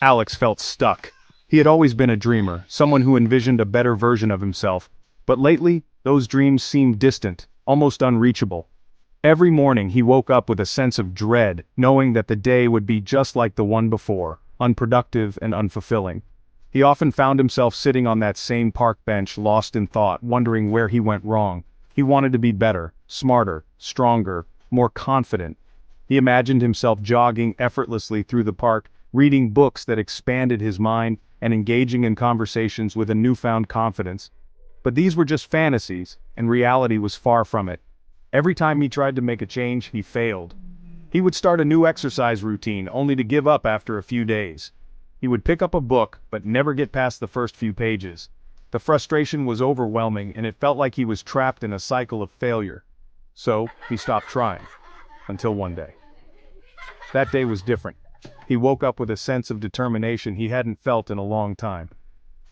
Alex felt stuck. He had always been a dreamer, someone who envisioned a better version of himself. But lately, those dreams seemed distant, almost unreachable. Every morning he woke up with a sense of dread, knowing that the day would be just like the one before, unproductive and unfulfilling. He often found himself sitting on that same park bench, lost in thought, wondering where he went wrong. He wanted to be better, smarter, stronger, more confident. He imagined himself jogging effortlessly through the park, reading books that expanded his mind, and engaging in conversations with a newfound confidence. But these were just fantasies, and reality was far from it. Every time he tried to make a change, he failed. He would start a new exercise routine, only to give up after a few days. He would pick up a book, but never get past the first few pages. The frustration was overwhelming, and it felt like he was trapped in a cycle of failure. So, he stopped trying. Until one day. That day was different. He woke up with a sense of determination he hadn't felt in a long time.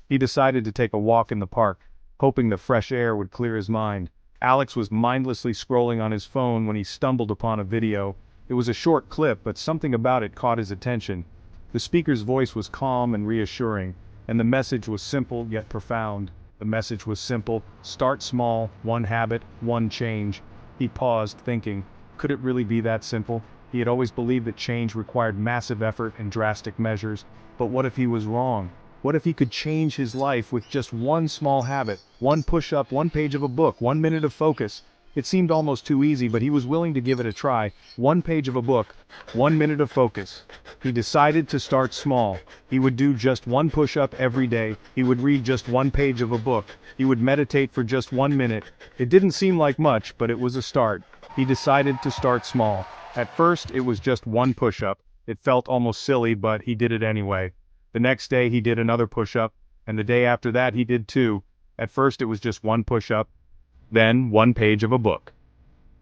He decided to take a walk in the park, hoping the fresh air would clear his mind. Alex was mindlessly scrolling on his phone when he stumbled upon a video. It was a short clip, but something about it caught his attention. The speaker's voice was calm and reassuring, and the message was simple yet profound. The message was simple: start small, one habit, one change. He paused, thinking, could it really be that simple? He had always believed that change required massive effort and drastic measures, but what if he was wrong? What if he could change his life with just one small habit, one push-up, one page of a book, 1 minute of focus? It seemed almost too easy, but he was willing to give it a try. 1 page of a book, 1 minute of focus. He decided to start small. He would do just one push-up every day. He would read just 1 page of a book. He would meditate for just 1 minute. It didn't seem like much, but it was a start. He decided to start small. At first, it was just 1 push-up. It felt almost silly, but he did it anyway. The next day he did another push-up, and the day after that he did 2. At first it was just 1 push-up, then 1 page of a book.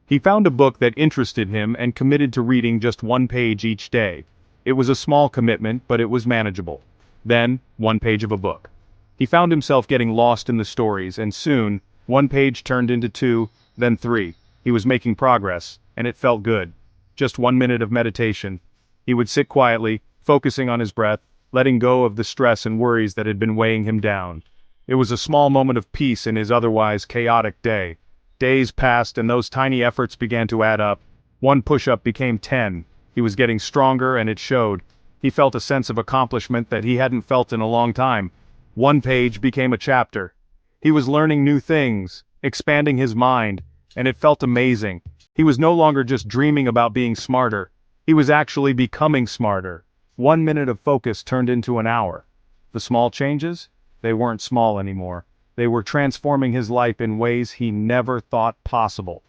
He found a book that interested him and committed to reading just 1 page each day. It was a small commitment, but it was manageable. Then, 1 page of a book. He found himself getting lost in the stories, and soon, 1 page turned into 2, then 3. He was making progress, and it felt good. Just 1 minute of meditation. He would sit quietly, focusing on his breath, letting go of the stress and worries that had been weighing him down. It was a small moment of peace in his otherwise chaotic day. Days passed and those tiny efforts began to add up. 1 push-up became 10. He was getting stronger and it showed. He felt a sense of accomplishment that he hadn't felt in a long time. 1 page became a chapter. He was learning new things, expanding his mind, and it felt amazing. He was no longer just dreaming about being smarter. He was actually becoming smarter. 1 minute of focus turned into an hour. The small changes? They weren't small anymore. They were transforming his life in ways he never thought possible.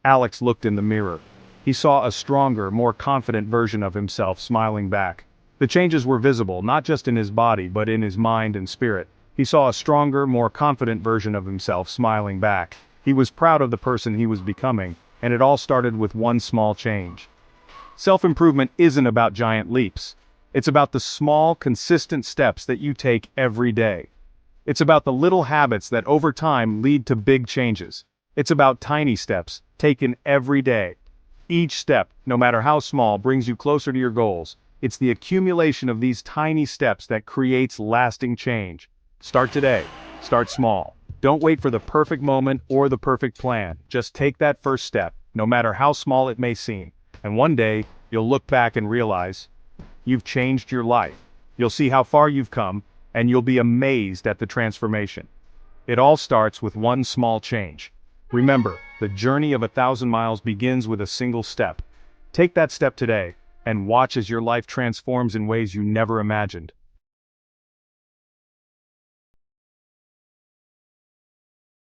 Alex looked in the mirror. He saw a stronger, more confident version of himself smiling back. The changes were visible, not just in his body, but in his mind and spirit. He saw a stronger, more confident version of himself smiling back. He was proud of the person he was becoming, and it all started with 1 small change. Self-improvement isn't about giant leaps. It's about the small, consistent steps that you take every day. It's about the little habits that over time lead to big changes. It's about tiny steps, taken every day. Each step, no matter how small, brings you closer to your goals. It's the accumulation of these tiny steps that creates lasting change. Start today. Start small. Don't wait for the perfect moment or the perfect plan. Just take that first step, no matter how small it may seem. And one day, you'll look back and realize you've changed your life. You'll see how far you've come, and you'll be amazed at the transformation. It all starts with 1 small change. Remember, the journey of 1,000 miles begins with a single step. Take that step today, and watch as your life transforms in ways you never imagined.